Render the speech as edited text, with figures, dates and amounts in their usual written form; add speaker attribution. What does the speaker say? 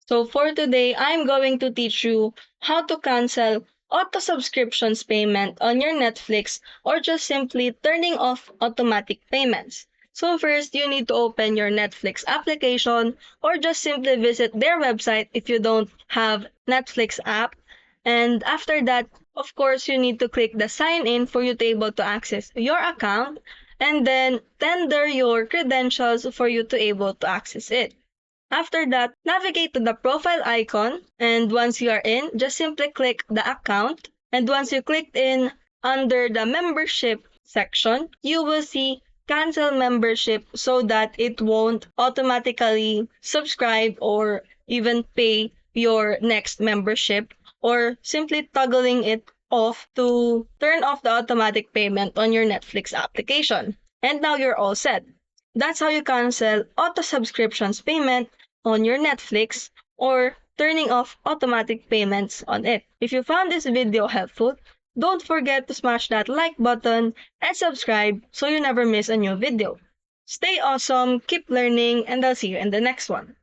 Speaker 1: So for today, I'm going to teach you how to cancel auto subscriptions payment on your Netflix or just simply turning off automatic payments. So first, you need to open your Netflix application or just simply visit their website if you don't have Netflix app. And after that, of course, you need to click the sign in for you to able to access your account and then tender your credentials for you to able to access it. After that, navigate to the profile icon, and once you are in, just simply click the account. And once you clicked in under the membership section, you will see cancel membership so that it won't automatically subscribe or even pay your next membership, or simply toggling it off to turn off the automatic payment on your Netflix application. And now you're all set. That's how you cancel auto subscriptions payment on your Netflix or turning off automatic payments on it. If you found this video helpful, don't forget to smash that like button and subscribe so you never miss a new video. Stay awesome, keep learning, and I'll see you in the next one.